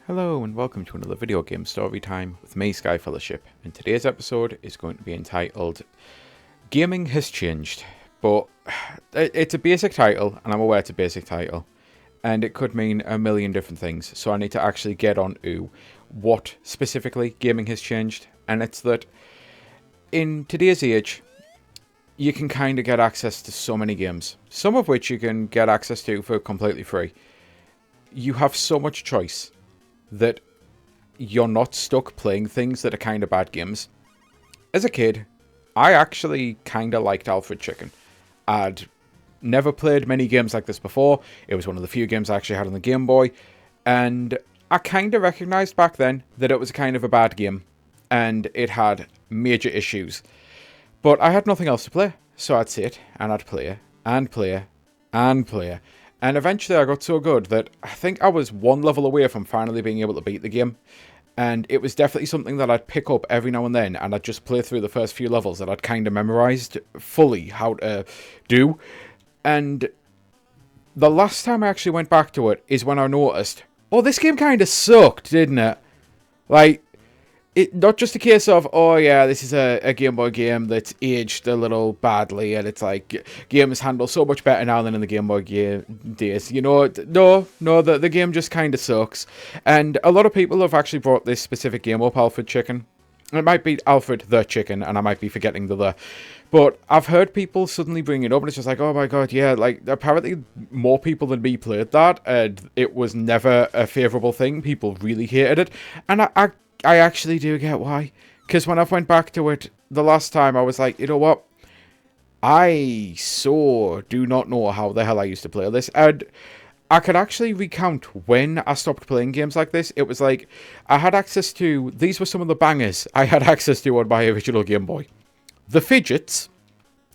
Hello and welcome to another video game story time with me, Sky Fellowship, and today's episode is going to be entitled Gaming Has Changed, but it's a basic title, and I'm aware it's a basic title, and it could mean a million different things, so I need to actually get on to what specifically gaming has changed, and it's that in today's age, you can kind of get access to so many games, some of which you can get access to for completely free. You have so much choice that you're not stuck playing things that are kind of bad games. As a kid, I actually kind of liked Alfred Chicken. I'd never played many games like this before. It was one of the few games I actually had on the Game Boy. And I kind of recognized back then that it was kind of a bad game. And it had major issues. But I had nothing else to play. So I'd sit and I'd play and play and play. And eventually I got so good that I think I was one level away from finally being able to beat the game. And it was definitely something that I'd pick up every now and then, and I'd just play through the first few levels that I'd kind of memorized fully how to do. And the last time I actually went back to it is when I noticed, oh, this game kind of sucked, didn't it? Like, it not just a case of, oh yeah, this is a Game Boy game that's aged a little badly, and it's like, games handle so much better now than in the Game Boy days. You know, no, the game just kind of sucks. And a lot of people have actually brought this specific game up, Alfred Chicken. It might be Alfred the Chicken, and I might be forgetting the. But I've heard people suddenly bring it up, and it's just like, oh my god, yeah, like, apparently more people than me played that, and it was never a favourable thing. People really hated it. And I actually do get why. Because when I went back to it the last time, I was like, you know what? I so do not know how the hell I used to play this. And I could actually recount when I stopped playing games like this. It was like, I had access to, these were some of the bangers I had access to on my original Game Boy. The Fidgets.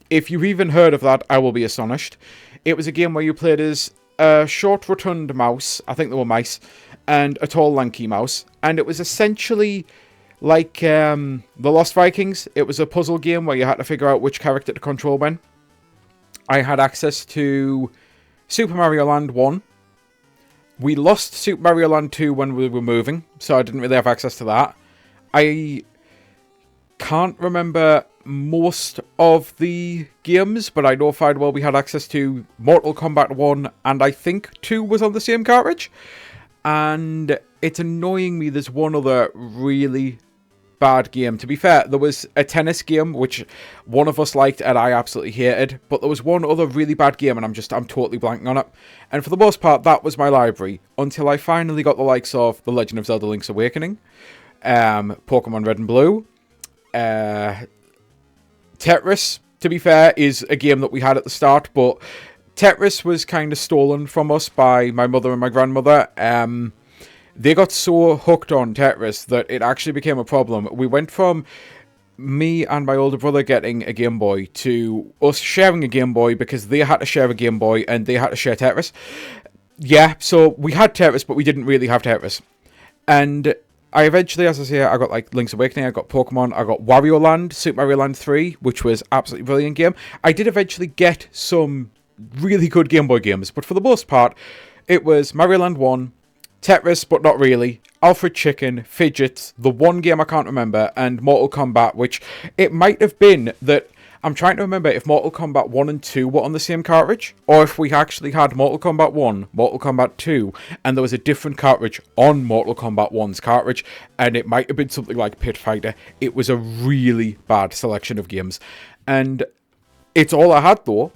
If you've even heard of that, I will be astonished. It was a game where you played as a short, rotund mouse. I think they were mice. And a tall, lanky mouse. And it was essentially like The Lost Vikings. It was a puzzle game where you had to figure out which character to control when. I had access to Super Mario Land 1. We lost Super Mario Land 2 when we were moving, so I didn't really have access to that. I can't remember most of the games, but I know fine well we had access to Mortal Kombat 1, and I think 2 was on the same cartridge. And it's annoying me there's one other really bad game. To be fair, there was a tennis game which one of us liked and I absolutely hated, but there was one other really bad game and I'm totally blanking on it. And for the most part, that was my library until I finally got the likes of The Legend of Zelda Link's Awakening, Pokemon Red and Blue, Tetris, to be fair, is a game that we had at the start, but Tetris was kind of stolen from us by my mother and my grandmother. They got so hooked on Tetris that it actually became a problem. We went from me and my older brother getting a Game Boy to us sharing a Game Boy because they had to share a Game Boy and they had to share Tetris. Yeah, so we had Tetris, but we didn't really have Tetris. And I eventually, as I say, I got like Link's Awakening, I got Pokemon, I got Wario Land, Super Mario Land 3, which was absolutely brilliant game. I did eventually get some really good Game Boy games, but for the most part, it was Mario Land 1, Tetris, but not really, Alfred Chicken, Fidgets, the one game I can't remember, and Mortal Kombat, which it might have been that, I'm trying to remember if Mortal Kombat 1 and 2 were on the same cartridge, or if we actually had Mortal Kombat 1, Mortal Kombat 2, and there was a different cartridge on Mortal Kombat 1's cartridge, and it might have been something like Pit Fighter. It was a really bad selection of games, and it's all I had though,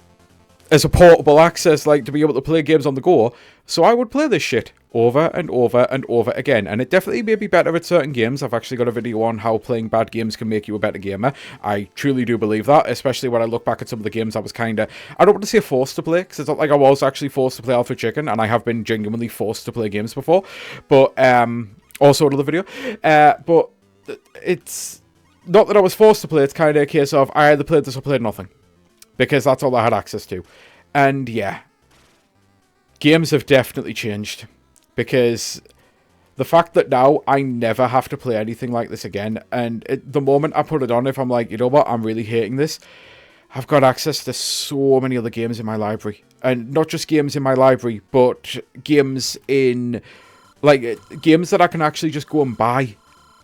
as a portable access, like to be able to play games on the go. So I would play this shit over and over and over again. And it definitely may be better at certain games. I've actually got a video on how playing bad games can make you a better gamer. I truly do believe that, especially when I look back at some of the games I was kind of, I don't want to say forced to play, because it's not like I was actually forced to play Alfred Chicken, and I have been genuinely forced to play games before. But, also another video. But it's not that I was forced to play, it's kind of a case of I either played this or played nothing. Because that's all I had access to. And yeah, games have definitely changed. Because the fact that now I never have to play anything like this again, and the moment I put it on, if I'm like, you know what, I'm really hating this, I've got access to so many other games in my library. And not just games in my library, but games in Like, games that I can actually just go and buy.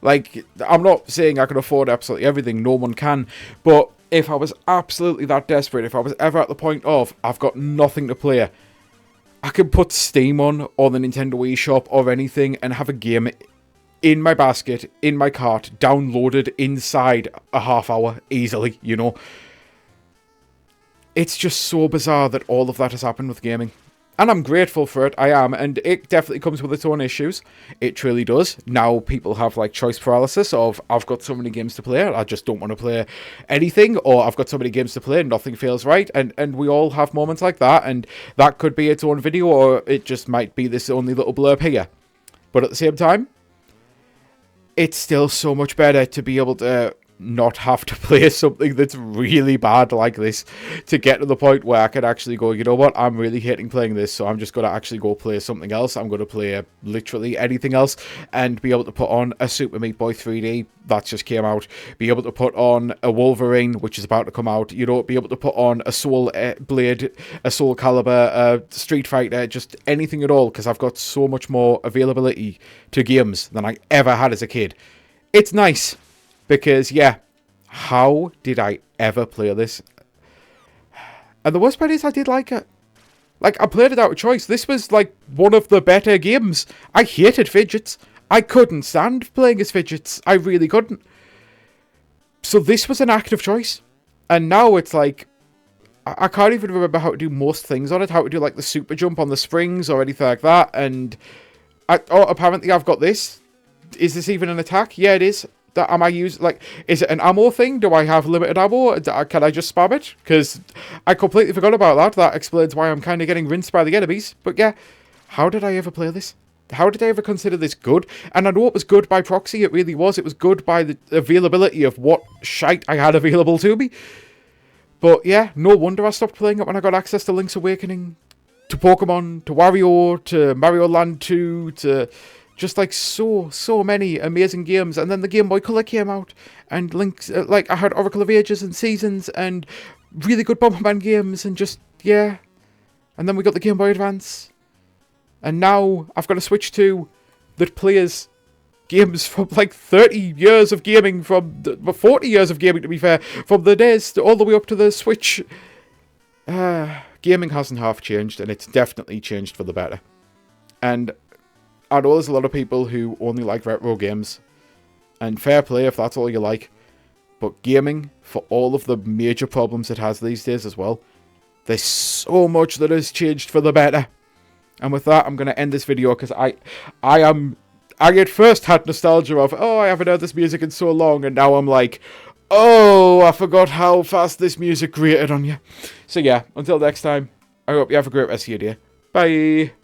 Like, I'm not saying I can afford absolutely everything, no one can, but if I was absolutely that desperate, if I was ever at the point of, I've got nothing to play, I could put Steam on, or the Nintendo eShop, or anything, and have a game in my basket, in my cart, downloaded inside a half hour, easily, you know. It's just so bizarre that all of that has happened with gaming. And I'm grateful for it, I am, and it definitely comes with its own issues. It truly does. Now people have, like, choice paralysis of, I've got so many games to play, I just don't want to play anything, or I've got so many games to play, nothing feels right, and we all have moments like that, and that could be its own video, or it just might be this only little blurb here. But at the same time, it's still so much better to be able to not have to play something that's really bad like this, to get to the point where I can actually go, you know what, I'm really hating playing this, so I'm just going to actually go play something else. I'm going to play literally anything else, and be able to put on a Super Meat Boy 3D that just came out, be able to put on a Wolverine, which is about to come out, you know, be able to put on a Soul Blade, a Soul Calibur, a Street Fighter, just anything at all, because I've got so much more availability to games than I ever had as a kid. It's nice. Because, yeah, how did I ever play this? And the worst part is I did like it. Like, I played it out of choice. This was, like, one of the better games. I hated fidgets. I couldn't stand playing as fidgets. I really couldn't. So this was an active choice. And now it's like, I can't even remember how to do most things on it. How to do, like, the super jump on the springs or anything like that. And, apparently I've got this. Is this even an attack? Yeah, it is. Am I using, like, is it an ammo thing? Do I have limited ammo? Can I just spam it? Because I completely forgot about that. That explains why I'm kind of getting rinsed by the enemies. But yeah, how did I ever play this? How did I ever consider this good? And I know it was good by proxy, it really was. It was good by the availability of what shite I had available to me. But yeah, no wonder I stopped playing it when I got access to Link's Awakening, to Pokemon, to Wario, to Mario Land 2, to just, like, so many amazing games. And then the Game Boy Color came out, and Link's, like, I had Oracle of Ages and Seasons, and really good Bomberman games, and just, yeah. And then we got the Game Boy Advance. And now I've got a Switch 2 that plays games from, like, 30 years of gaming, 40 years of gaming, to be fair, from the NES all the way up to the Switch. Gaming hasn't half changed, and it's definitely changed for the better. And I know there's a lot of people who only like retro games, and fair play if that's all you like, but gaming, for all of the major problems it has these days as well, there's so much that has changed for the better. And with that, I'm going to end this video, because I at first had nostalgia of, oh, I haven't heard this music in so long, and now I'm like, oh, I forgot how fast this music grated on you. So yeah, until next time, I hope you have a great rest of your day. Bye!